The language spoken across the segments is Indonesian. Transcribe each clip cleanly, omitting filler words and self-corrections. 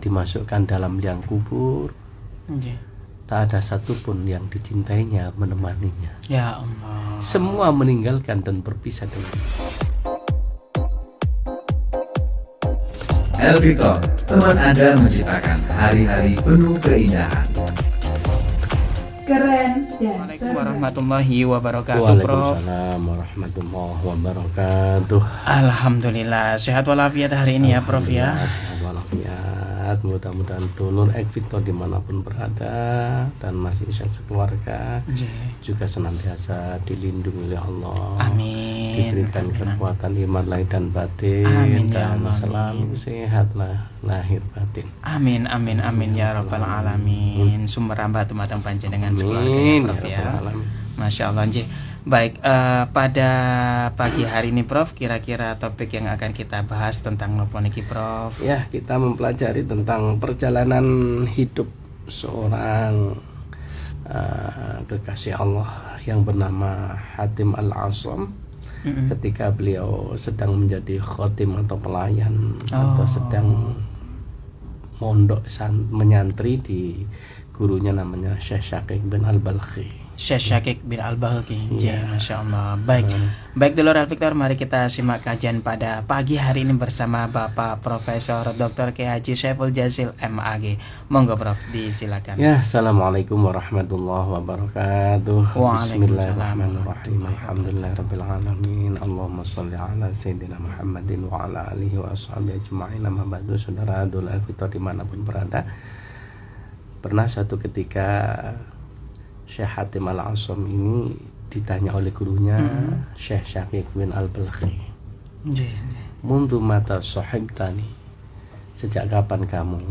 dan dimasukkan dalam liang kubur, tak ada satupun yang dicintainya menemaninya. Ya Allah. Semua meninggalkan dan berpisah dengan. Elvitor, teman Anda menciptakan hari-hari penuh keindahan. Keren dan Assalamualaikum warahmatullahi wabarakatuh, Prof. Waalaikumsalam warahmatullahi wabarakatuh. Alhamdulillah sehat walafiat hari ini ya, Prof ya. Alhamdulillah, sehat walafiat. Mudah-mudahan dulur Elvitor dimanapun berada dan masih sekeluarga juga senantiasa dilindungi oleh Allah. Amin. Diberikan kekuatan iman lahir dan batin. Amin, ya dan Allah, selalu sehatlah lahir batin. Amin amin amin ya rabbal alamin. Sumber rahmat tumateng panjenengan sekeluarga ya, Amin Prof ya ya. rabbal alamin. Masya Allah. Baik, pada pagi hari ini Prof, kira-kira topik yang akan kita bahas tentang nopo niki, Prof? Ya, kita mempelajari tentang perjalanan hidup seorang kekasih Allah yang bernama Hatim Al-Asam. Ketika beliau sedang menjadi khotim atau pelayan atau sedang mondok menyantri di gurunya namanya Syekh Syakik bin Al-Balkhi. Syekh Syakik bin Al-Balkhi. Ya. Masya Allah. Baik dulur Elvitor, mari kita simak kajian pada pagi hari ini bersama Bapak Profesor Dr. Kiai Haji Syaiful Jazil MAG. Monggo Prof, disilakan. Ya, assalamualaikum warahmatullahi wabarakatuh. Waalaikumsalam. Bismillahirrahmanirrahim. Alhamdulillahirabbil alamin. Allahumma shalli ala sayyidina Muhammadin wa ala alihi wa ashabihi ajma'in. Amma ba'du, saudara dulur Elvitor dimanapun berada. Pernah satu ketika Syekh Hatim Al-Asam ini ditanya oleh gurunya Syekh Syakik bin Al-Balkhi, mundu mata sahibtani, sejak kapan kamu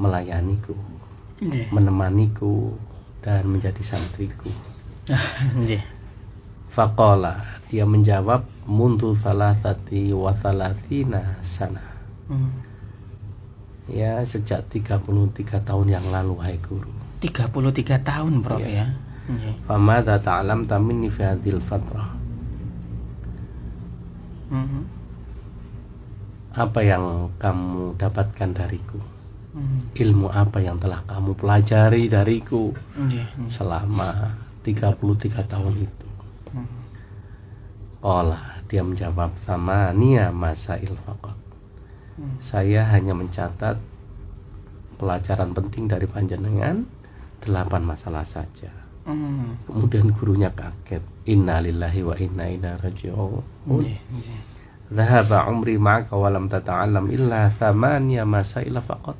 melayaniku, menemaniku dan menjadi santriku? Faqala, dia menjawab, mundu salasati wa salasina sana. Ya, sejak 33 tahun yang lalu, hai guru. 33 tahun Prof ya. Famadza ta'lamta minni fi hadhil fatrah? Apa yang kamu dapatkan dariku? Ilmu apa yang telah kamu pelajari dariku selama 33 tahun itu? Qala, dia menjawab, sama niya masail faqat. Saya hanya mencatat pelajaran penting dari panjenengan 8 masalah saja. Kemudian gurunya kaget. Innalillahi wa inna ilaihi raji'un. Dhahaba umri ma'aka wa lam tata'allam illa thamaniya masaila faqat.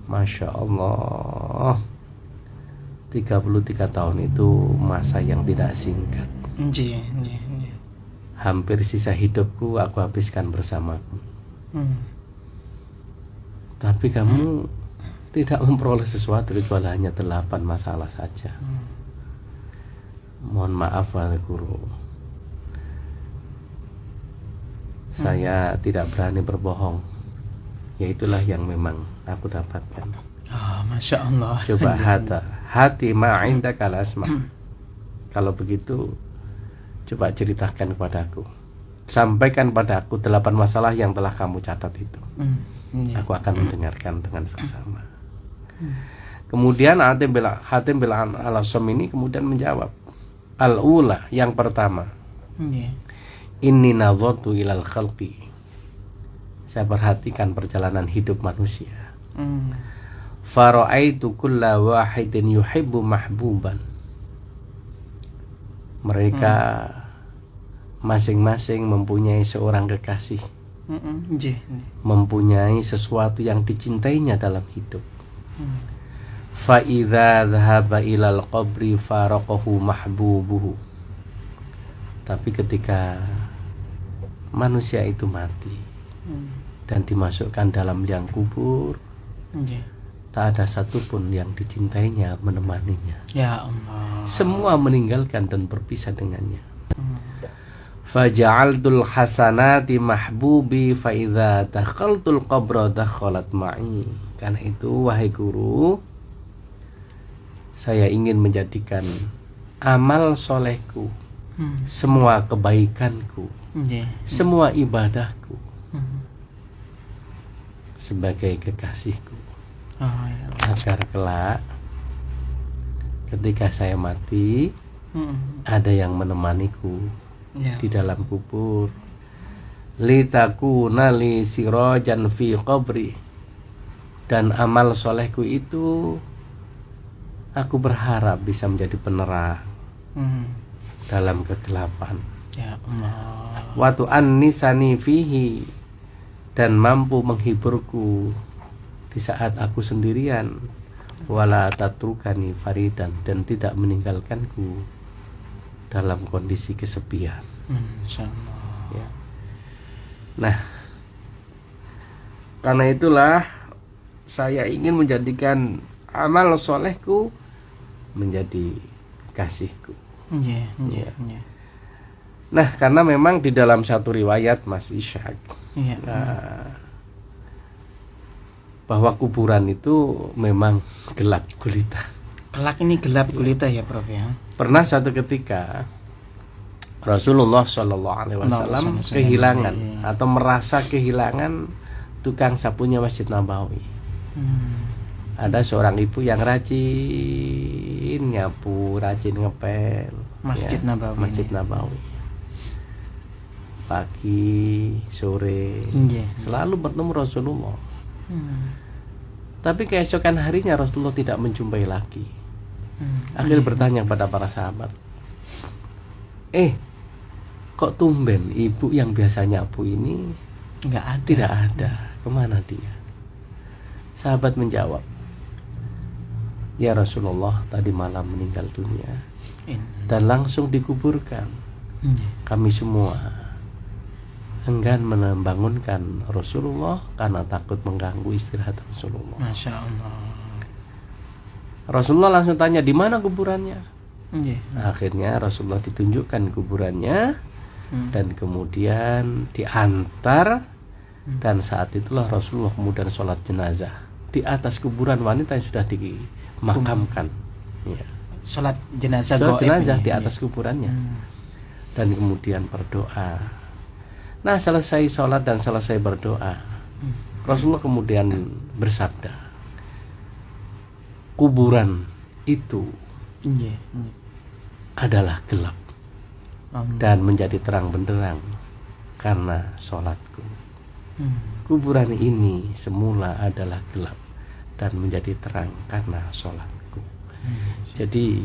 Masya Allah, 33 tahun itu masa yang tidak singkat. Hampir sisa hidupku aku habiskan bersamamu. Tapi kamu tidak memperoleh sesuatu kecuali hanya 8 masalah saja. Mohon maaf wahai guru, saya tidak berani berbohong. Ya itulah yang memang aku dapatkan. Masya Allah. Coba hati ma'indaka al-asma. Kalau begitu, coba ceritakan kepadaku, sampaikan padaku 8 masalah yang telah kamu catat itu. Aku akan mendengarkan dengan seksama. Kemudian Hatim bin Al-Asam ini kemudian menjawab, al-ula, yang pertama, inni nadhatu ilal khalqi, saya perhatikan perjalanan hidup manusia. Fara'aitu kulla wahidin yuhibbu mahbuban. Mereka masing-masing mempunyai seorang kekasih, mempunyai sesuatu yang dicintainya dalam hidup. Fa idza dhahaba ilal qabri faraqahu mahbubuhu. Tapi ketika manusia itu mati dan dimasukkan dalam liang kubur, tak ada satupun yang dicintainya menemaninya. Ya Allah. Semua meninggalkan dan berpisah dengannya. Faja'altul hasanati mahbubi fa idza dakhaltul qabra dakhalat ma'i. Karena itu wahai guru, saya ingin menjadikan amal solehku, semua kebaikanku, semua ibadahku sebagai kekasihku, Ya. agar kelak ketika saya mati ada yang menemaniku Ya. di dalam kubur. Litakuna li sirajan fi qabri, dan amal solehku itu aku berharap bisa menjadi penerang dalam kegelapan. Ya Allah. Wa tu'annisani fihi, dan mampu menghiburku di saat aku sendirian. Wala tatrukani faridan, dan tidak meninggalkanku dalam kondisi kesepian. Insyaallah. Ya. Nah, karena itulah saya ingin menjadikan amal solehku menjadi kekasihku. Iya. Nah, karena memang di dalam satu riwayat Mas Ishak, Iya. bahwa kuburan itu memang gelap gulita. Kelak ini gelap gulita ya Prof ya. Pernah suatu ketika Rasulullah Shallallahu Alaihi Wasallam kehilangan atau merasa kehilangan tukang sapunya Masjid Nabawi. Ada seorang ibu yang rajin nyapu, rajin ngepel Masjid Nabawi. Masjid Nabawi. Pagi, sore, selalu bertemu Rasulullah. Tapi keesokan harinya Rasulullah tidak menjumpai lagi. Akhirnya bertanya kepada para sahabat, kok tumben ibu yang biasa nyapu ini nggak ada? Tidak ada. Kemana dia? Sahabat menjawab, ya Rasulullah, tadi malam meninggal dunia dan langsung dikuburkan. Kami semua enggan membangunkan Rasulullah karena takut mengganggu istirahat Rasulullah. Masya Allah. Rasulullah langsung tanya, di mana kuburannya? Akhirnya Rasulullah ditunjukkan kuburannya dan kemudian diantar, dan saat itulah Rasulullah kemudian sholat jenazah di atas kuburan wanita yang sudah dimakamkan. Ya. Sholat jenazah di atas kuburannya, dan kemudian berdoa. Nah, selesai sholat dan selesai berdoa, Rasulullah kemudian bersabda, kuburan itu adalah gelap dan menjadi terang benderang karena sholatku. Kuburan ini semula adalah gelap dan menjadi terang karena sholatku. Jadi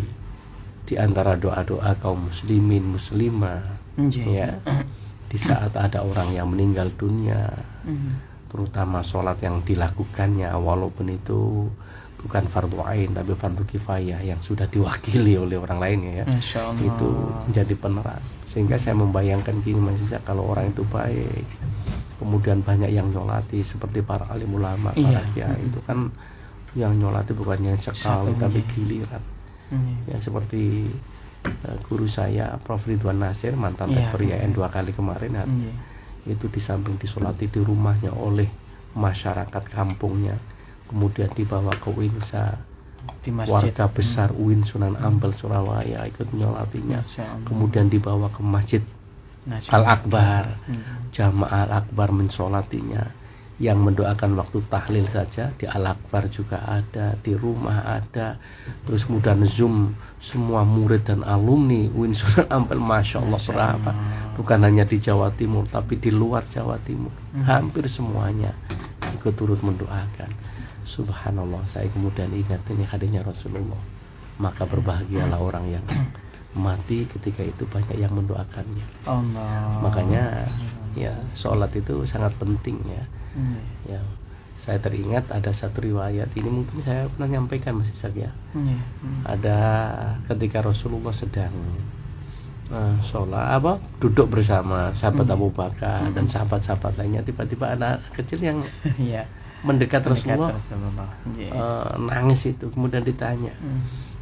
di antara doa-doa kaum muslimin muslimah, ya, di saat ada orang yang meninggal dunia, terutama sholat yang dilakukannya walaupun itu bukan fardu ain tapi fardu kifayah yang sudah diwakili oleh orang lainnya, ya, itu menjadi penerang. Sehingga saya membayangkan gini Mas Isa, kalau orang itu baik, kemudian banyak yang nyolati seperti para alim ulama, para kiai, itu kan yang nyolati bukannya sekali tapi giliran. Ya, seperti guru saya Prof. Ridwan Nasir, mantan rektor IAIN 2 kali kemarin, itu di samping disolati di rumahnya oleh masyarakat kampungnya, kemudian dibawa ke UINSA, warga besar UIN Sunan Ampel Surabaya ikut menyolatinya, kemudian dibawa ke Masjid Al-Akbar, Jamaah Al-Akbar mensolatinya. Yang mendoakan waktu tahlil saja di Al-Akbar juga ada, di rumah ada, terus kemudian Zoom semua murid dan alumni UIN Sunan Ampel, Masya Allah, berapa, bukan hanya di Jawa Timur tapi di luar Jawa Timur, hampir semuanya ikut turut mendoakan. Subhanallah, saya kemudian ingat ini hadirnya Rasulullah, maka berbahagialah orang yang mati ketika itu banyak yang mendoakannya. Makanya ya sholat itu sangat penting, ya. Ya, saya teringat ada satu riwayat, ini mungkin saya pernah nyampaikan Mas Ishak, ya. Ada ketika Rasulullah sedang sholat duduk bersama sahabat Abu Bakar dan sahabat-sahabat lainnya, tiba-tiba anak kecil yang mendekat Rasulullah, nangis itu. Kemudian ditanya,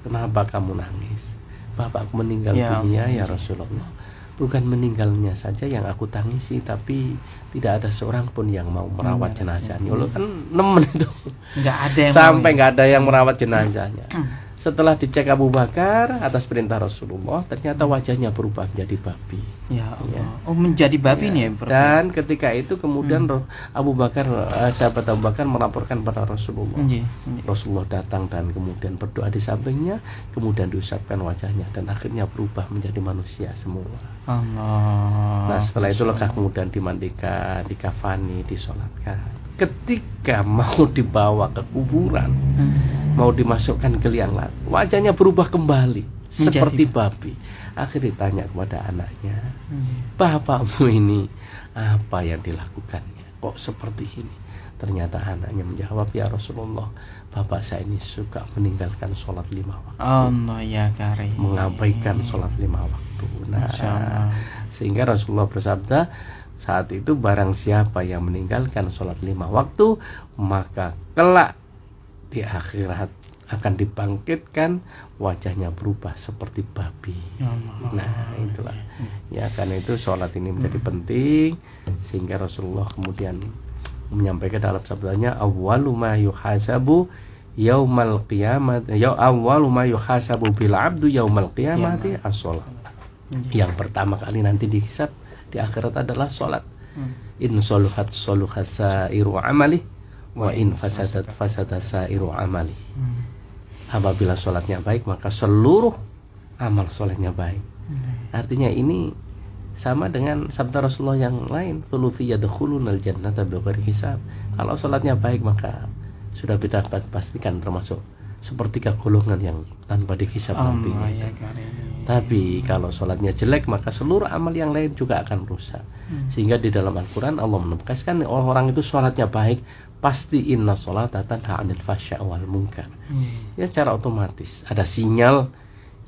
kenapa kamu nangis? Bapakku meninggal dunia ya Rasulullah. Bukan meninggalnya saja yang aku tangisi, tapi tidak ada seorang pun yang mau merawat jenazahnya. Kan nemen itu, nggak ada yang sampai nggak ada yang merawat jenazahnya. Setelah dicek Abu Bakar atas perintah Rasulullah, ternyata wajahnya berubah menjadi babi. Ya Allah. Oh, menjadi babi nih ya, Prof. Dan ketika itu kemudian Abu Bakar, sahabat Abu Bakar melaporkan pada Rasulullah. Rasulullah datang dan kemudian berdoa di sampingnya, kemudian diusapkan wajahnya dan akhirnya berubah menjadi manusia semua. Allah. Nah, setelah itu lekah kemudian dimandikan, dikafani, disolatkan. Ketika mau dibawa ke kuburan, mau dimasukkan ke liang lahat, wajahnya berubah kembali seperti babi. Akhirnya ditanya kepada anaknya, bapakmu ini apa yang dilakukannya? Kok seperti ini? Ternyata anaknya menjawab, ya Rasulullah, bapak saya ini suka meninggalkan sholat 5 waktu. Allah ya karim. Mengabaikan sholat 5 waktu. Nah, sehingga Rasulullah bersabda, saat itu barang siapa yang meninggalkan sholat 5 waktu, maka kelak di akhirat akan dibangkitkan, wajahnya berubah seperti babi. Nah, itulah. Ya, karena itu sholat ini menjadi penting, sehingga Rasulullah kemudian menyampaikan dalam sabdanya, awwalu ma yuhasabu yaumal qiyamah, awwalu ma yuhasabu bil abdu yaumal qiyamati as-shalah. Yang pertama kali nanti dihisab di akhirat adalah sholat. In soluhat soluhat sairu amali, wa in fasadat fasadat sairu amali. Apabila sholatnya baik, maka seluruh amal sholatnya baik. Artinya ini sama dengan sabda Rasulullah yang lain, thuluthi yadkhulunal jannata bighairi hisab. Kalau sholatnya baik, maka sudah kita pastikan termasuk sepertiga golongan yang tanpa dihisab nantinya. Ya, tapi kalau sholatnya jelek, maka seluruh amal yang lain juga akan rusak. Sehingga di dalam Al-Quran Allah menegaskan orang-orang itu sholatnya baik, pasti inna sholata tanha 'anil fahsya wal munkar. Ya, secara otomatis ada sinyal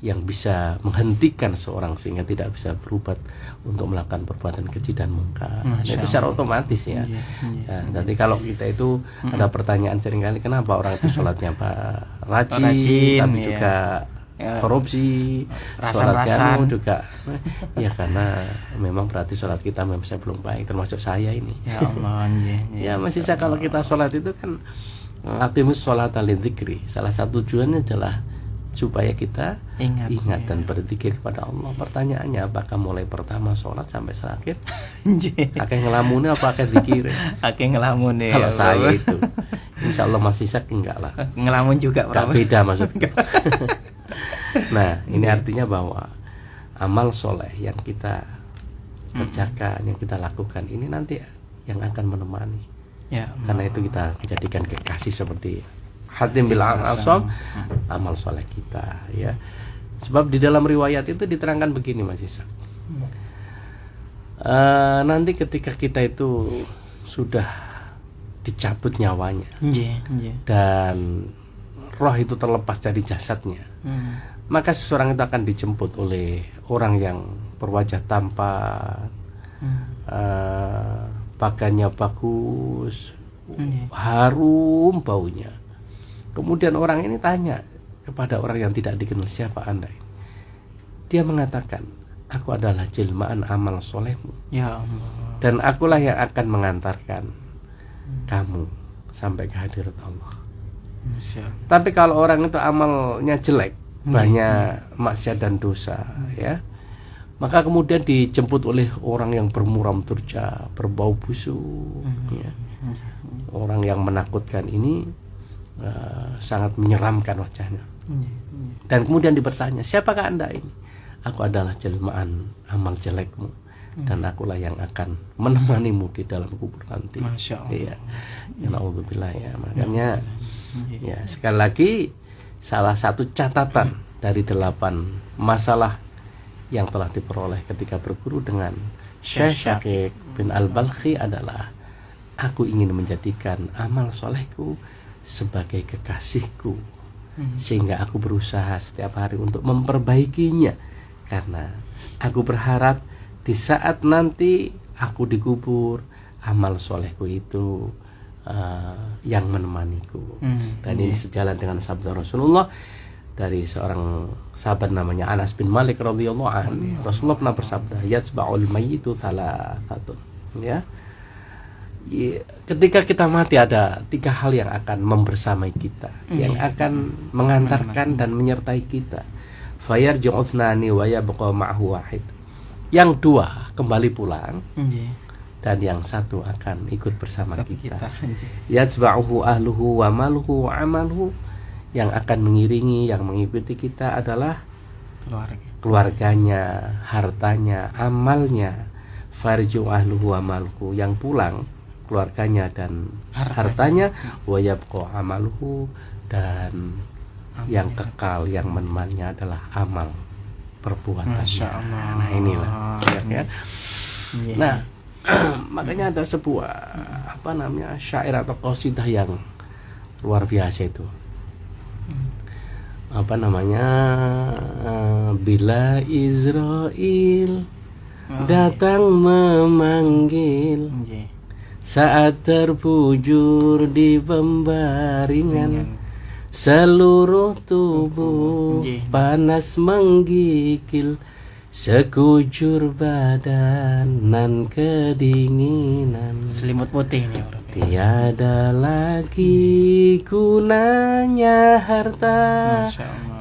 yang bisa menghentikan seorang sehingga tidak bisa berubah untuk melakukan perbuatan keji dan mungkar. Nah, itu secara otomatis ya. Nah, jadi kalau kita itu ada pertanyaan seringkali, kenapa orang itu sholatnya rajin tapi juga korupsi, sholat kamu juga, ya karena memang berarti sholat kita memang belum baik, termasuk saya ini. Ya Allah. Ya, masih saya kalau kita sholat itu kan aqimus sholata lidzikri, salah satu tujuannya adalah supaya kita ingat dan berzikir kepada Allah. Pertanyaannya, apakah mulai pertama sholat sampai terakhir akeh ngelamun apa akeh zikir? Akeh ngelamun ya. Kalau saya itu insya Allah masih sak enggak lah. Ngelamun juga Gak beda maksudnya. Nah, ini artinya bahwa amal soleh yang kita kerjakan, yang kita lakukan ini nanti yang akan menemani. Ya, karena itu kita jadikan kekasih seperti Hatim bil Asam, amal soleh kita, ya. Sebab di dalam riwayat itu diterangkan begini, Mas Isa. Nanti ketika kita itu sudah dicabut nyawanya, dan roh itu terlepas dari jasadnya, maka seseorang itu akan dijemput oleh orang yang berwajah tampan, pakaiannya bagus, harum baunya. Kemudian orang ini tanya kepada orang yang tidak dikenal, siapa Anda ini? Dia mengatakan, aku adalah jelmaan amal solehmu. Ya Allah. Dan akulah yang akan mengantarkan kamu sampai ke hadirat Allah. Tapi kalau orang itu amalnya jelek, banyak maksiat dan dosa, ya, maka kemudian dijemput oleh orang yang bermuram turja, berbau busuk, ya. Orang yang menakutkan ini sangat menyeramkan wajahnya. Dan kemudian bertanya, siapakah Anda ini? Aku adalah jelmaan amal jelekmu, dan akulah yang akan menemanimu di dalam kubur nanti. Masya Allah. Ya, na'udzubillah, ya. Makanya ya, sekali lagi, salah satu catatan dari 8 masalah yang telah diperoleh ketika berguru dengan Syekh Syakik bin Al-Balkhi adalah, aku ingin menjadikan amal solehku sebagai kekasihku, sehingga aku berusaha setiap hari untuk memperbaikinya, karena aku berharap di saat nanti aku dikubur, amal solehku itu yang menemaniku. Dan ini sejalan dengan sabda Rasulullah dari seorang sahabat namanya Anas bin Malik radhiyallahu anhu. Rasulullah pernah bersabda, yatsba'ul mayyitu salasatun, ya. ketika kita mati ada 3 hal yang akan membersamai kita, yang akan mengantarkan dan menyertai kita. Fayarji'u ithnani wa yabqa ma'hu wahid. Yang 2 kembali pulang, dan yang 1 akan ikut bersama kita. Yatsba'uhu ahluhu wa maluhu wa amaluhu. Yang akan mengiringi, yang mengikuti kita adalah keluarganya, hartanya, amalnya. Farji'u ahluhu wa maluhu. Yang pulang keluarganya dan hartanya, wa yabqa amaluhu, dan yang kekal, yang menemannya adalah amal perbuatannya. Nah inilah ya. Nah makanya ada sebuah syair atau qasidah yang luar biasa itu. Bila Israel datang memanggil, saat terbujur di pembaringan, seluruh tubuh panas menggigil, sekujur badan nan kedinginan. Selimut putih nih. Tiada lagi gunanya harta,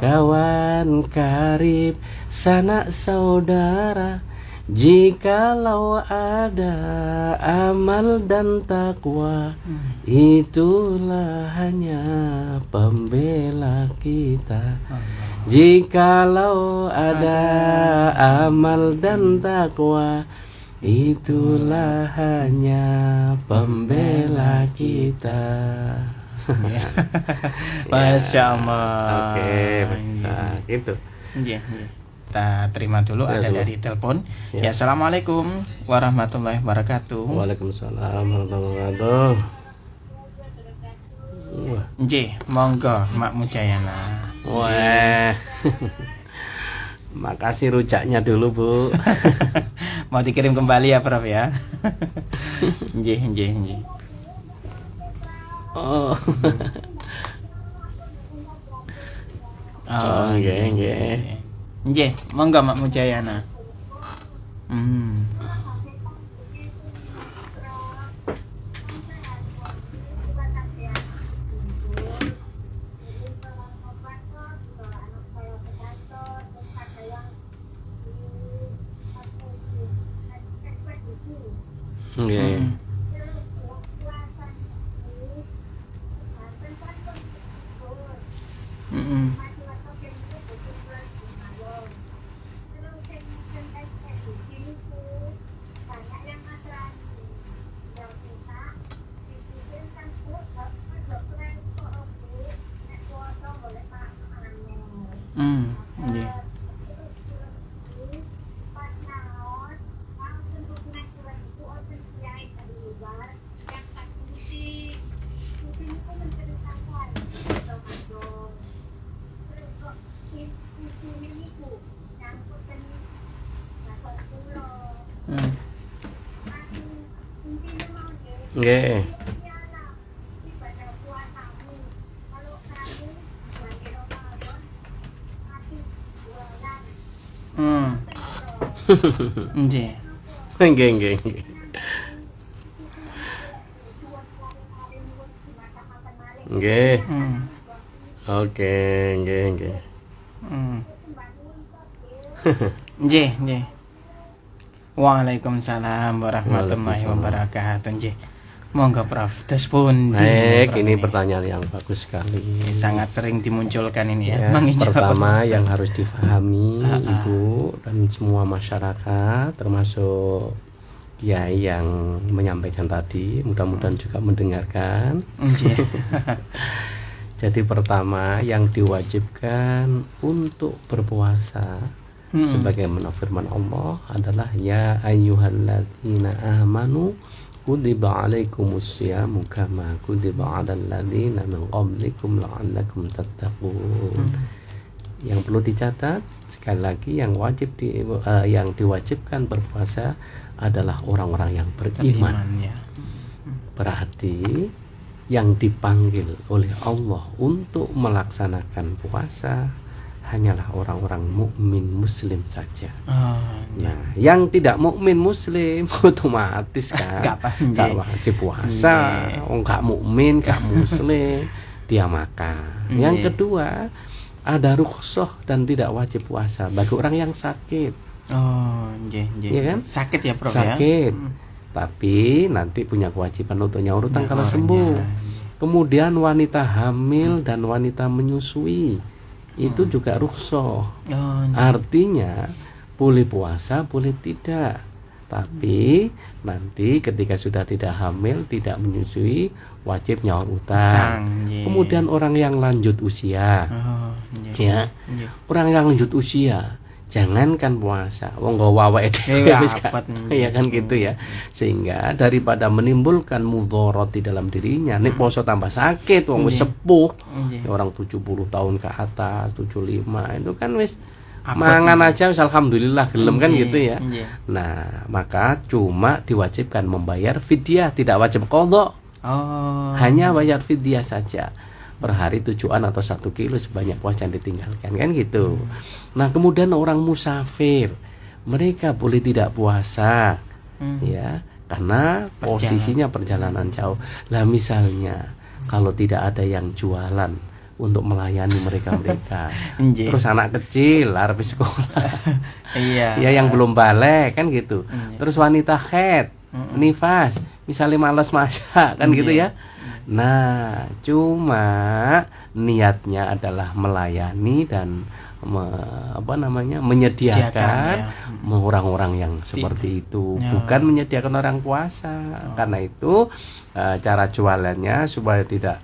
kawan karib, sanak saudara, jikalau ada amal dan takwa, itulah hanya pembela kita. Jikalau ada amal dan takwa, itulah hanya pembela kita. Masya Allah. Oke, bisa gitu. Kita terima dulu, ada dari telepon. Ya, assalamualaikum warahmatullahi wabarakatuh. Waalaikumsalam warahmatullahi wabarakatuh. Monggo Mak Mujayana. Wah. Makasih rujaknya dulu, Bu. Mau dikirim kembali ya, Prof ya. Nggih. Oh. Nggih. Nggih, monggo Mak Mujayana. Nggih. Nggih. Nggih. Nggih. Nggih. Oke, nggih. Nggih. Waalaikumsalam warahmatullahi wabarakatuh. Nggih. Monggo Prof. Terus pun baik, ini pertanyaan yang bagus sekali. Sangat sering dimunculkan ini ya. Pertama yang harus difahami Ibu dan semua masyarakat, termasuk kiai yang menyampaikan tadi, mudah-mudahan juga mendengarkan. Jadi pertama yang diwajibkan untuk berpuasa sebagaimana firman Allah adalah ya ayyuhalladzina amanu kutiba alaikumusyamu kama kutiba alal ladzina min qablikum la'allakum tattaqun. Yang perlu dicatat sekali lagi, yang diwajibkan berpuasa adalah orang-orang yang beriman. Berarti yang dipanggil oleh Allah untuk melaksanakan puasa hanyalah orang-orang mukmin muslim saja. Oh, Nah, yang tidak mukmin muslim otomatis kan Nggak wajib puasa. Nggak mukmin, nggak muslim, dia makan. Yang kedua, ada rukhsah dan tidak wajib puasa bagi orang yang sakit. Oh, Iya kan? Sakit ya, Prof Sakit. ya. Tapi nanti punya kewajiban untuk nyaur utang kalau Nyaur, sembuh. ya. Kemudian wanita hamil dan wanita menyusui itu juga rukhsah. Oh, Artinya boleh puasa, boleh tidak. Tapi nanti ketika sudah tidak hamil, tidak menyusui, wajib nyaur utang. Kemudian orang yang lanjut usia, ya, orang yang lanjut usia, jangankan puasa, wong nggo awake dhewe wis ya kan gitu ya. Sehingga daripada menimbulkan mudharat di dalam dirinya, nek poso tambah sakit, wong wis sepuh, orang 70 tahun ke atas, 75 itu kan wis mangan aja wis alhamdulillah gelem kan gitu ya. Nah, maka cuma diwajibkan membayar fidyah, tidak wajib qadha. Hanya bayar fidyah saja. Per hari 7 atau 1 kilo sebanyak puasa yang ditinggalkan kan gitu. Nah, kemudian orang musafir, mereka boleh tidak puasa, ya, karena posisinya perjalanan jauh. Lah misalnya kalau tidak ada yang jualan untuk melayani mereka terus anak kecil harus sekolah, ya yang belum balik kan gitu. Terus wanita haid, nifas, misalnya malas masak kan gitu ya. Nah, cuma niatnya adalah melayani dan menyediakan orang-orang yang seperti itu, bukan menyediakan orang puasa. Karena itu cara jualannya supaya tidak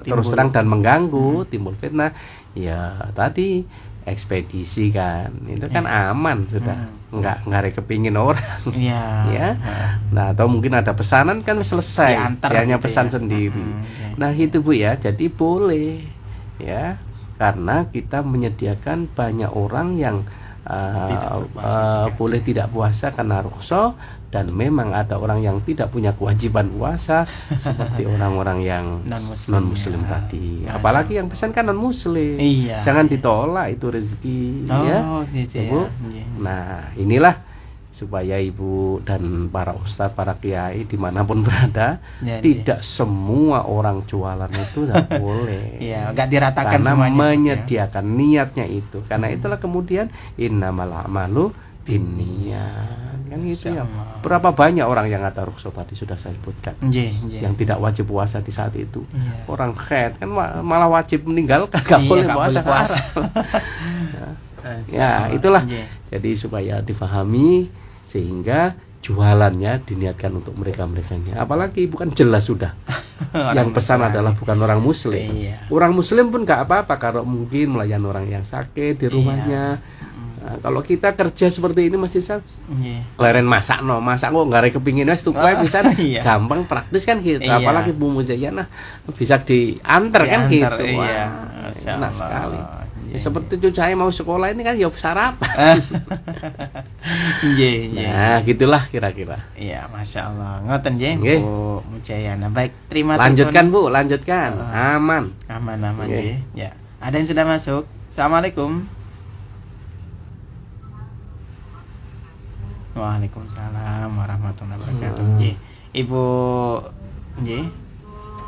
terus terang dan mengganggu, timbul fitnah. Ya tadi ekspedisi kan, itu kan aman sudah, nggak kepingin orang. Ya. Nah, atau mungkin ada pesanan kan selesai, dia hanya pesan sendiri. Nah itu Bu ya, jadi boleh ya, karena kita menyediakan banyak orang yang boleh tidak puasa karena rukhsah, dan memang ada orang yang tidak punya kewajiban puasa seperti orang-orang yang non muslim tadi. Apalagi yang pesan kan non muslim. Jangan ditolak, itu rezeki ya. Bu. Nah, inilah supaya Ibu dan para ustadz, para kiai dimanapun berada, tidak semua orang jualan itu tidak boleh. Nggak diratakan karena semuanya, menyediakan niatnya itu. Karena itulah kemudian innamal a'malu binniyat. Kan gitu ya. Berapa banyak orang yang ada rukhsah tadi sudah saya sebutkan, yang tidak wajib puasa di saat itu. Orang haid kan malah wajib meninggalkan, nggak boleh puasa. Ya itulah. Jadi supaya difahami, sehingga jualannya diniatkan untuk mereka-merekanya. Apalagi bukan jelas sudah yang pesan adalah bukan orang muslim. Orang muslim pun nggak apa-apa kalau mungkin melayani orang yang sakit di rumahnya. Nah, kalau kita kerja seperti ini masih leren masak kok nggak ada kepingin wes tuh bisa gampang praktis kan gitu. Apalagi Bu Muzayyana bisa diantar kan gitu. Enak sekali. Seperti cucu saya mau sekolah ini kan ya sarapan. Nah, gitulah kira-kira. Iya, Masya Allah. Ngoten nggih, Bu Muzayyana. Baik, terima kasih. Lanjutkan Bu, lanjutkan. Aman. Aman nggih. Ya. Ada yang sudah masuk. Assalamualaikum. Waalaikumsalam warahmatullahi wabarakatuh. Ibu nggih.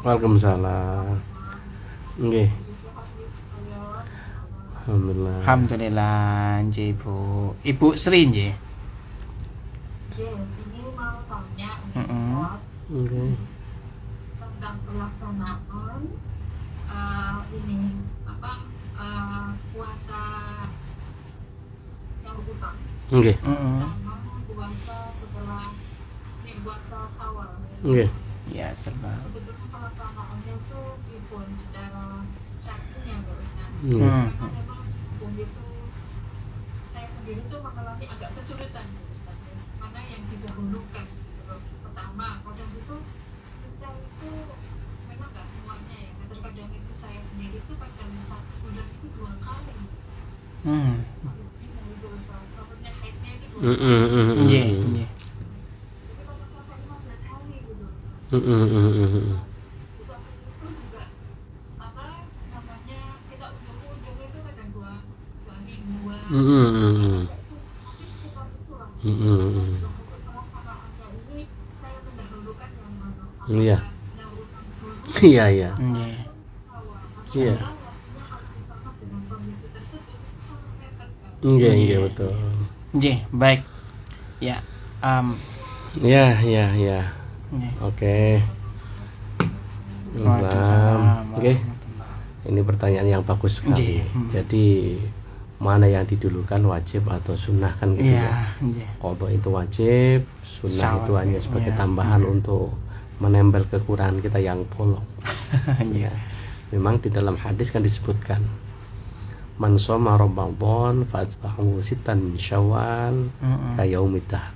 Waalaikumsalam. Nggih. Alhamdulillah nggih Bu. Ibu Sri nggih. Ini mau tanya tentang pelaksanaan puasa yang utang. Sama puasa setelah puasa awal. Ya, serba. Sebetulnya pelaksanaannya itu pun secara syar'inya harusnya. Memang begitu saya sendiri tuh mengalami agak kesulitan. Mana yang didahulukan? Pertama, kadang itu kita itu memang nggak semuanya ya. Terkadang itu saya sendiri tuh pada 1 bulan itu 2 kali. Maksudnya haidnya itu 2 kali. Itu juga kita ujung-ujung itu kadang Mm-mm. Tapi sekitar itulah untuk pelaksanaannya ini saya mendahulukan yang mana Iya. yang urusan dulu Iya, iya. Nggih. sawah Iya. waktunya harus ditangkap dengan kondisi tersebut itu sangat mepet kan. Iya, iya betul. Nggih, baik. Ya. Iya, iya, iya. Nggih. Oke. Waalaikumsalam. Oke. Ini pertanyaan yang bagus sekali. Nggih. Jadi mana yang didulukan, wajib atau sunnah kan gitu Iya, ya? nggih. Qadha itu wajib, sunnah Sawat, itu hanya sebagai iya. tambahan untuk menempel kekurangan kita yang bolong. Nggih. Ya. Memang di dalam hadis kan disebutkan man shoma Ramadan fa atba'ahu sittan min Syawal ka yaumiddah.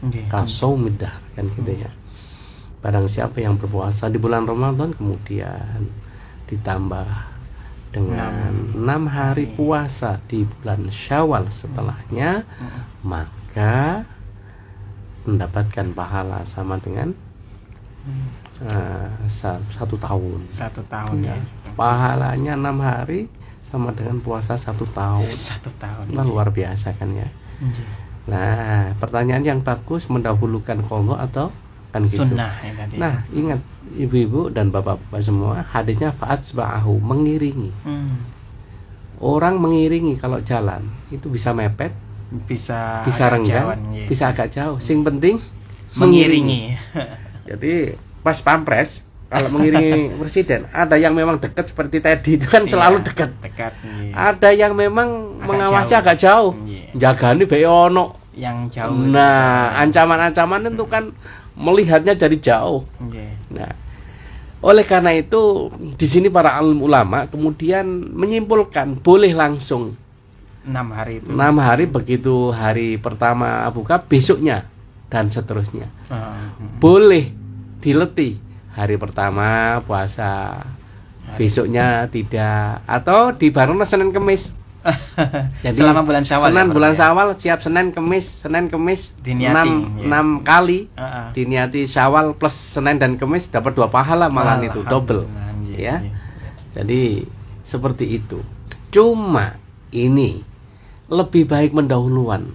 Nggih. Ka saumiddah kan gitu ya. Barang siapa yang berpuasa di bulan Ramadan kemudian ditambah dengan 6 hari puasa di bulan Syawal setelahnya, maka mendapatkan pahala sama dengan 1 tahun. 1 tahun ya. Pahalanya 6 hari sama dengan puasa 1 tahun. 1 tahun. Nah, luar biasa kan ya. Nggih. Nah, pertanyaan yang bagus mendahulukan qadha atau kan gitu. Sunnah ya tadi. Nah, ingat ibu-ibu dan bapak-bapak semua, hadisnya fa'atsba'ahu, mengiringi. Orang mengiringi kalau jalan itu bisa mepet, Bisa bisa agak renggang, jauhan, nggih. bisa agak jauh. Sing penting mengiringi. Jadi pas pampres kalau mengiringi presiden, ada yang memang dekat seperti Teddy itu kan selalu Iya, dekat. Dekat nggih. Ada yang memang Agak mengawasi jauh. agak jauh. Iya. Jagani bae ono. Yang jauh. Nah, ancaman-ancaman itu kan melihatnya dari jauh. Nggih. Nah, oleh karena itu di sini para alim ulama kemudian menyimpulkan boleh langsung 6 hari itu. 6 hari begitu hari pertama buka besoknya dan seterusnya. Boleh dileti hari pertama puasa, besoknya tidak, atau dibareng Senin Kemis. Jadi selama bulan Syawal. Senin ya, bulan Prof, ya? Syawal siap Senin Kemis Diniati, 6 kali Heeh. diniati Syawal plus Senin dan Kemis dapat 2 pahala malah itu double Alhamdulillah, nggih, ya. nggih. Jadi seperti itu. Cuma ini lebih baik mendahuluan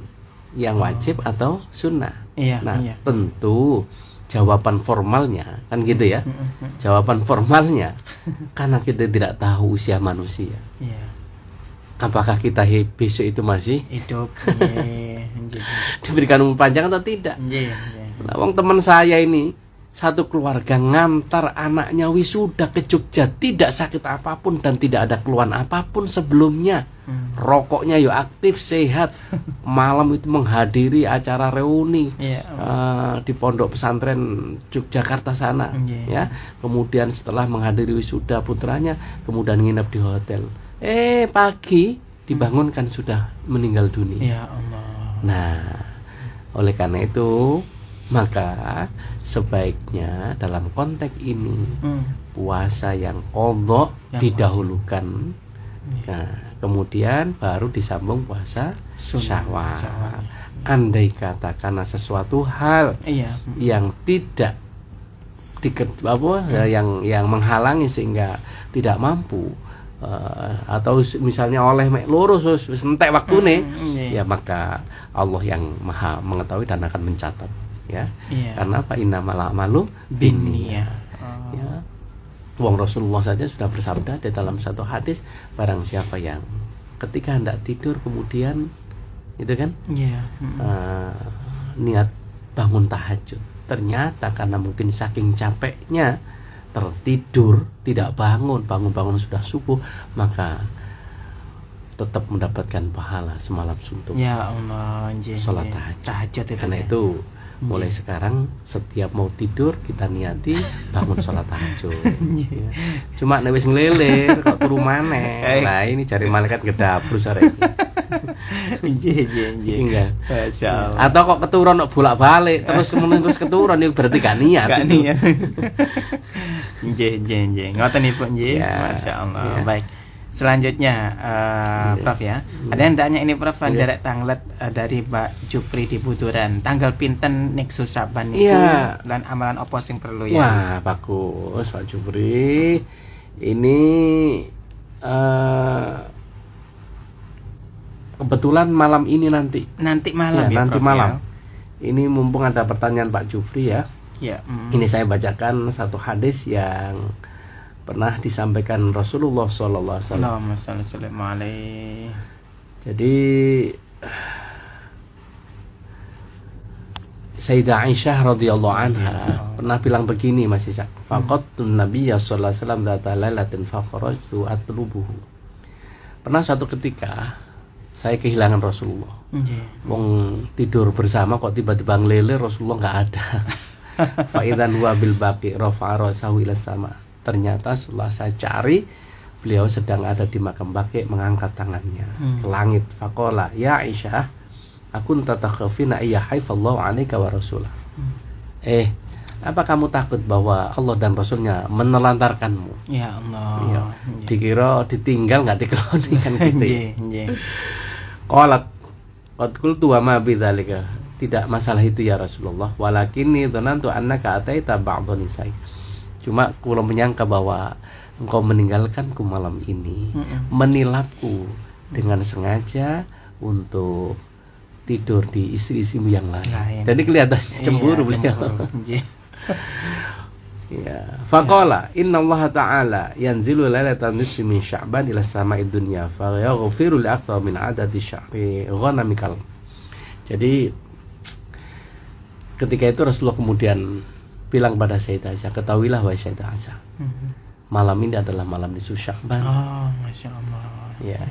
yang wajib atau sunnah. Iya, Nah, iya. tentu jawaban formalnya kan gitu ya. Jawaban formalnya karena kita tidak tahu usia manusia. Iya. Apakah kita besok itu masih Hidup. Nggih, nggih. diberikan umur panjang atau tidak? Nggih, nggih. Nah, wong teman saya ini satu keluarga ngantar anaknya wisuda ke Jogja, tidak sakit apapun dan tidak ada keluhan apapun sebelumnya. Rokoknya yo aktif, sehat. Malam itu menghadiri acara reuni Iya. di pondok pesantren Yogyakarta sana, Iya. ya. Kemudian setelah menghadiri wisuda putranya, kemudian nginep di hotel. Pagi dibangunkan sudah meninggal dunia. Ya Allah. Nah, oleh karena itu maka sebaiknya dalam konteks ini puasa yang qadha Yang didahulukan. Nah, kemudian baru disambung puasa Sunnah, Syawal. Andai kata karena sesuatu hal Iya. yang tidak yang menghalangi sehingga tidak mampu, atau misalnya oleh mek loro wis entek waktune, ya maka Allah yang Maha mengetahui dan akan mencatat, ya. Iya. Karena apa, innamal a'malu binniyat. Ya. Wong Rasulullah saja sudah bersabda di dalam satu hadis, barang siapa yang ketika hendak tidur kemudian itu kan Iya. niat bangun tahajud, ternyata karena mungkin saking capeknya tertidur, tidak bangun sudah subuh, maka tetap mendapatkan pahala semalam suntuk Ya Allah, nggih. sholat nggih. tahajud. itu. Karena ya. itu mulai sekarang setiap mau tidur kita niati bangun sholat tahajud. Ya. Cuma nek wis nglelir kok turu maneh. Nah, ini cari malaikat ke dapur sore iki. Nggih. Enggak. Masyaallah. Atau kok keturun kok bolak-balik terus kemudian terus keturun itu berarti gak niat. Gak itu. niat. Nggih. Ngoten Ibu nggih. Ya, Masyaallah. ya. Baik. Selanjutnya Prof ya. Ada yang tanya ini Prof, derek tanglet dari Mbak Jupri di Buduran. Tanggal pinten nik Susaban niku Iya. lan amalan apa sing perlu ya? Wah, bagus Pak Jupri. Ini kebetulan malam ini nanti. Nanti malam ya, nanti Prof, malam. ya? Ini mumpung ada pertanyaan Pak Jufri ya. Ya. Ini saya bacakan satu hadis yang pernah disampaikan Rasulullah SAW. Allahumma shalli alaihi. Jadi Sayyidah Aisyah radhiyallahu anha pernah bilang begini, Mas Ishak. Faqadtun Nabiyya sallallahu alaihi wasallam dzata lailatin fa kharajtu atlubuhu. Pernah suatu ketika saya kehilangan Rasulullah. Wong tidur bersama kok tiba-tiba ngelele, Rasulullah nggak ada. Fa idzan huwa bil baqi rafa'a ra'sahu ila sama. Ternyata setelah saya cari, beliau sedang ada di makam Baqi mengangkat tangannya ke langit. Faqala ya Aisyah, aku tatakhafina ayya haifallahu 'alaika wa rasulah. Apa kamu takut bahwa Allah dan Rasulnya menelantarkanmu? Ya Allah. Ya. Dikira ditinggal nggak dikeloni kan gitu. Qalat qad qultu wa ma bidzalika. Tidak masalah itu ya Rasulullah. Walakinni dhanantu annaka ataita ba'dha nisa'i. Cuma kula menyangka bahwa engkau meninggalkanku malam ini, menilapku dengan sengaja untuk tidur di istri-istrimu yang lain. Jadi kelihatan cemburu beliau. Ya, faqala inna Allah ta'ala yanzilu lailatan nisfi min Sya'ban ila sama'id dunya fa yaghfiru li aktsar min adadi syahri ghanamikal. Jadi ketika itu Rasulullah kemudian bilang pada Sayyidah Aisyah, ketahuilah wahai Sayyidah Aisyah, malam ini adalah malam nisfu Sya'ban. Oh, Masya Allah. Ya.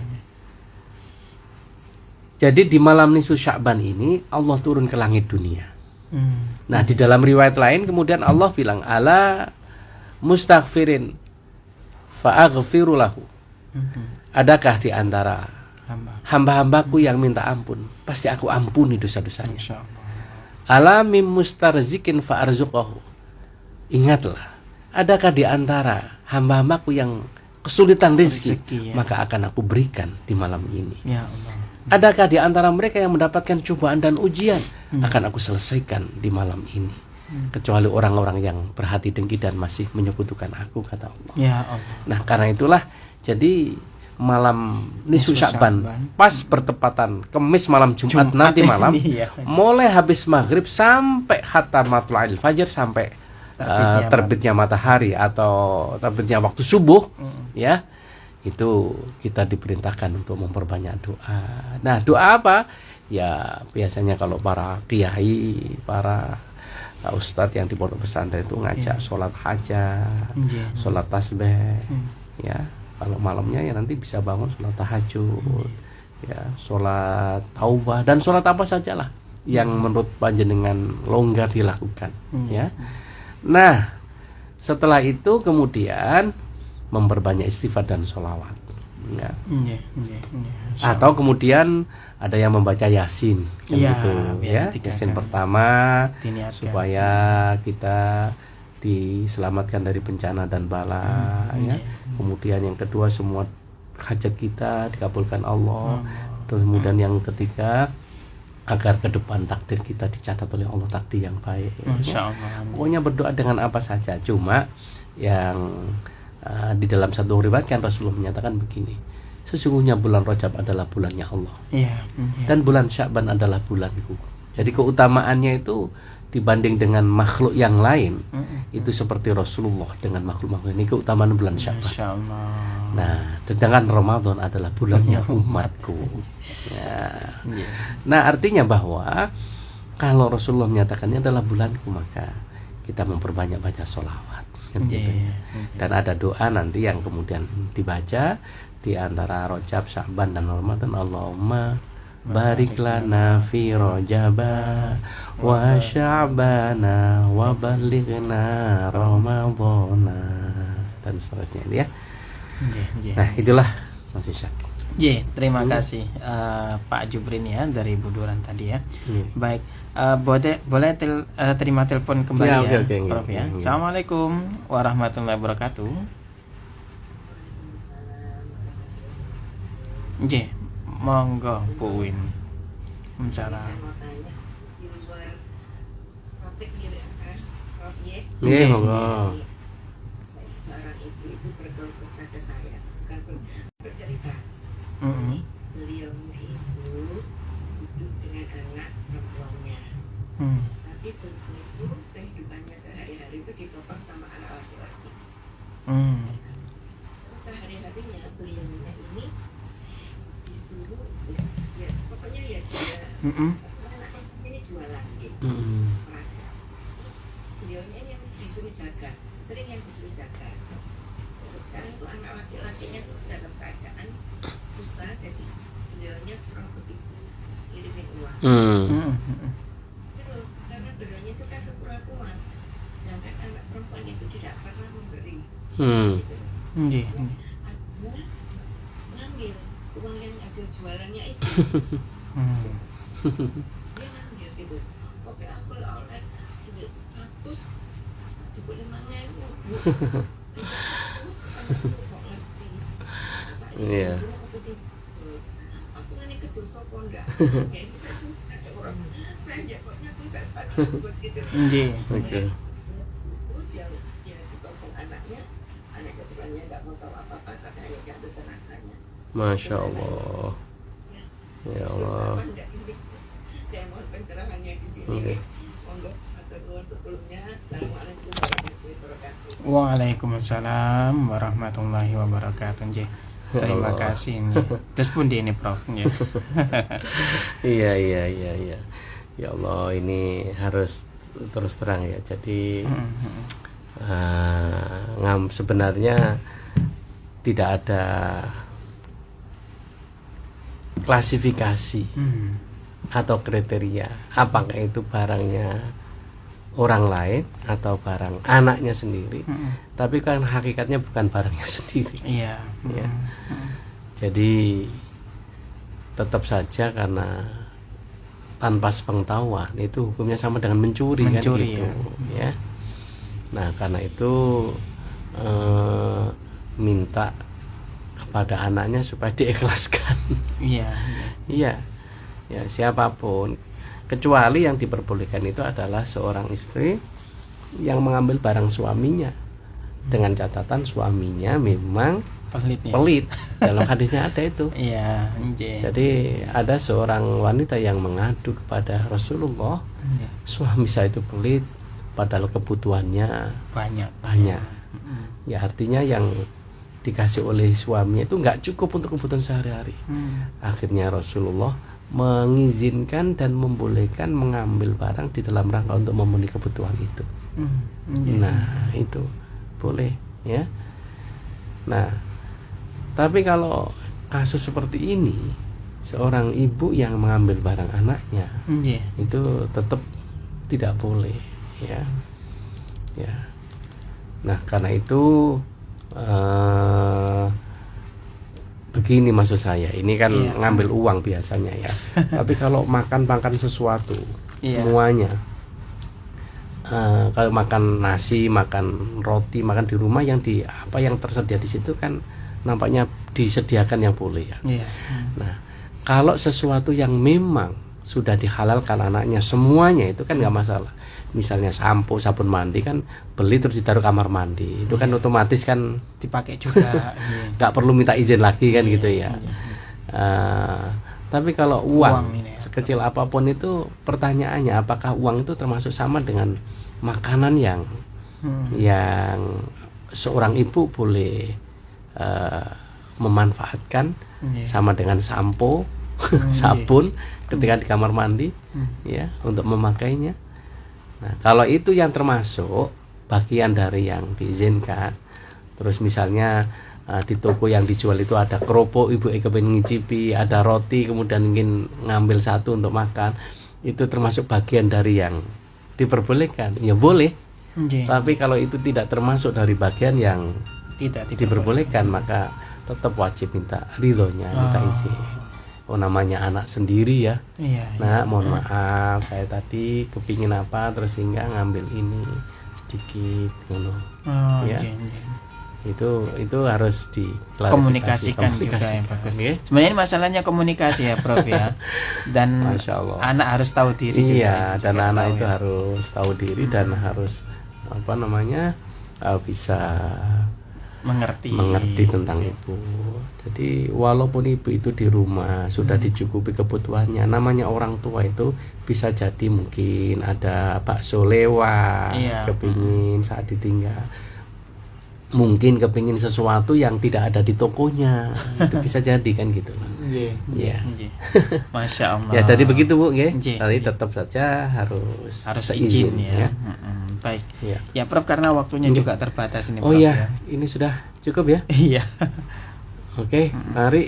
Jadi di malam nisfu Sya'ban ini Allah turun ke langit dunia. Nah, di dalam riwayat lain kemudian Allah bilang ala mustaghfirin fa'aghfiru lahu. Adakah di antara hamba-hambaku yang minta ampun, pasti aku ampuni dosa-dosanya. Ala mim mustarzikin fa'arzuqahu. Ingatlah, adakah di antara hamba-hambaku yang kesulitan rezeki, maka akan aku berikan di malam ini. Ya Allah. Adakah di antara mereka yang mendapatkan cobaan dan ujian, akan aku selesaikan di malam ini. Kecuali orang-orang yang berhati dengki dan masih menyekutukan aku, kata Allah. Ya Allah. Nah, karena itulah jadi malam nisfu Sya'ban pas bertepatan Kemis malam Jumat nanti malam, mulai habis maghrib sampai hatta matla'il fajr, sampai terbitnya matahari atau terbitnya waktu subuh, ya. Itu kita diperintahkan untuk memperbanyak doa. Nah, doa apa? Ya biasanya kalau para kiai, para ustadz yang di pondok pesantren itu ngajak sholat hajat, sholat tasbih, ya. Kalau malamnya ya nanti bisa bangun sholat tahajud, ya, sholat taubah dan sholat apa sajalah yang menurut panjenengan longgar dilakukan, ya. Nah, setelah itu kemudian memperbanyak istighfar dan sholawat, ya. Atau kemudian ada yang membaca Yasin, gitu, ya. Yasin pertama supaya kita diselamatkan dari bencana dan bala, ya. Kemudian yang kedua semua hajat kita dikabulkan Allah. Terus kemudian yang ketiga agar ke depan takdir kita dicatat oleh Allah takdir yang baik. Ya. Pokoknya berdoa dengan apa saja. Cuma yang di dalam satu riwayat kan Rasulullah menyatakan begini, sesungguhnya bulan Rajab adalah bulannya Allah, dan bulan Sya'ban adalah bulanku. Jadi keutamaannya itu dibanding dengan makhluk yang lain, itu seperti Rasulullah dengan makhluk-makhluk ini, keutamaan bulan Sya'ban. Nah, sedangkan Ramadan adalah bulannya umatku. Ya. Nah, artinya bahwa kalau Rasulullah menyatakannya adalah bulanku, maka kita memperbanyak baca sholawat. Gitu. Dan ada doa nanti yang kemudian dibaca di antara Rajab, Sya'ban dan Ramadan. Allahumma barik lana fi Rajaba wa Sya'bana wa balighna Ramadhana dan seterusnya, ya. Nah, itulah Mas Ishak. Terima kasih Pak Jubrin ya dari Buduran tadi ya. Baik, boleh terima telepon kembali ya, Prof ya. Assalamualaikum warahmatullahi wabarakatuh. Monggo Bu Win. Monggo. Seorang ibu berkeluh kesah ke saya, bukan bercerita. beliau itu hidup dengan anak perempuannya. Tapi begitu kehidupannya sehari-hari itu ditopang sama anak laki-laki. Terus sehari-harinya beliaunya ini disuruh, ya pokoknya ya dia anak ini jualan gitu. Terus beliaunya yang disuruh jaga, sering yang disuruh jaga. Terus sekarang tuh anak laki-lakinya tuh dalam keadaan susah, jadi beliaunya kurang begitu kirimin uang. Terus karena beliaunya itu kan kekurangan, sedangkan anak perempuan itu tidak pernah memberi. Gitu. Aku ngambil uang yang hasil jualannya itu. Dia ngambil gitu. Oke, aku oleh 100 cukup 5.000. Iya. Aku ngene kedul sapa ndak. Ya ini saya suka ada orang. Saya jawabnya susah buat gitu. Nggih. Oke. Dia ditopong anaknya bukannya nggak mau tahu apa-apa, tapi hanya jatuh tenaganya. Masya Allah. Ya Allah. Saya mohon pencerahannya di sini. Monggo atur nuwun sebelumnya. Assalamualaikum warahmatullahi wabarakatuh. Waalaikumsalam warahmatullahi wabarakatuh. Nggih. Terima kasih nih. Terus pun ini Prof ya. Iya. Ya Allah, ini harus terus terang ya. Jadi sebenarnya tidak ada klasifikasi atau kriteria apakah itu barangnya orang lain atau barang anaknya sendiri. Tapi kan hakikatnya bukan barangnya sendiri. Iya. Ya. Jadi tetap saja karena tanpa sepengetahuan itu hukumnya sama dengan mencuri kan gitu ya. Nah karena itu minta kepada anaknya supaya diikhlaskan. Iya ya, siapapun, kecuali yang diperbolehkan itu adalah seorang istri yang mengambil barang suaminya dengan catatan suaminya memang pelit. Dalam hadisnya ada itu. Iya. Jadi ada seorang wanita yang mengadu kepada Rasulullah, suami saya itu pelit padahal kebutuhannya banyak. Ya artinya yang dikasih oleh suaminya itu nggak cukup untuk kebutuhan sehari-hari. Akhirnya Rasulullah mengizinkan dan membolehkan mengambil barang di dalam rangka untuk memenuhi kebutuhan itu. Nah itu boleh ya. Nah tapi kalau kasus seperti ini, seorang ibu yang mengambil barang anaknya itu tetap tidak boleh ya. Nah karena itu begini maksud saya, ini kan ngambil uang biasanya ya. Tapi kalau makan sesuatu semuanya, kalau makan nasi, makan roti, makan di rumah yang tersedia di situ kan nampaknya disediakan yang boleh ya. Nah kalau sesuatu yang memang sudah dihalalkan anaknya semuanya itu kan nggak masalah. Misalnya sampo, sabun mandi kan beli terus ditaruh kamar mandi, itu kan otomatis kan dipakai juga. Nggak perlu minta izin lagi kan gitu ya. Tapi kalau uang sekecil apapun itu pertanyaannya apakah uang itu termasuk sama dengan makanan yang seorang ibu boleh memanfaatkan sama dengan sampo, sabun ketika di kamar mandi ya untuk memakainya. Nah, kalau itu yang termasuk bagian dari yang diizinkan, terus misalnya di toko yang dijual itu ada kerupuk, ibu pengen ngicipi, ada roti, kemudian ingin ngambil satu untuk makan, itu termasuk bagian dari yang diperbolehkan, ya boleh. Tapi kalau itu tidak termasuk dari bagian yang tidak diperbolehkan, maka tetap wajib minta ridhonya, minta izin. Oh namanya anak sendiri ya. Nah mohon maaf saya tadi kepingin apa terus hingga ngambil ini sedikit ya. Itu harus dikomunikasikan juga yang bagus. Sebenarnya masalahnya komunikasi ya Prof ya. Dan anak harus tahu diri. Iya juga, dan anak itu harus tahu diri dan harus bisa mengerti tentang ibu. Jadi walaupun ibu itu di rumah sudah dicukupi kebutuhannya, namanya orang tua itu bisa jadi mungkin ada bakso lewat, kepingin saat ditinggal, mungkin kepingin sesuatu yang tidak ada di tokonya, itu bisa jadi kan gitu. Ya. Masya Allah. Ya tadi begitu Bu, tadi tetap saja harus izin ya. Baik. Ya Prof, karena waktunya juga terbatas ini Prof. Ini sudah cukup ya. Iya. Oke, mari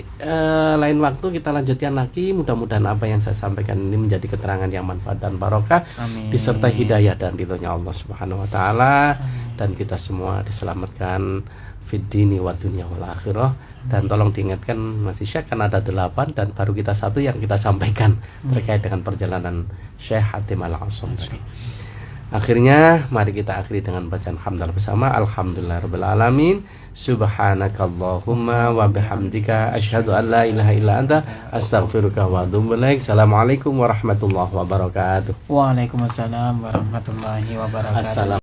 lain waktu kita lanjutkan lagi. Mudah-mudahan apa yang saya sampaikan ini menjadi keterangan yang manfaat dan barokah, disertai hidayah dan ridhonya Allah Subhanahu wa taala, dan kita semua diselamatkan fid dini wa dunya wal akhirah. Dan tolong diingatkan masih Syekh kan ada 8 dan baru kita 1 yang kita sampaikan terkait dengan perjalanan Syekh Hatim Al-A'sam tadi. Akhirnya mari kita akhiri dengan bacaan hamdalah bersama. Alhamdulillahirabbil alamin. Subhanakallahumma wa bihamdika asyhadu an la ilaha illa anta astaghfiruka wa atubu ilaik. Assalamualaikum warahmatullahi wabarakatuh. Waalaikumsalam warahmatullahi wabarakatuh.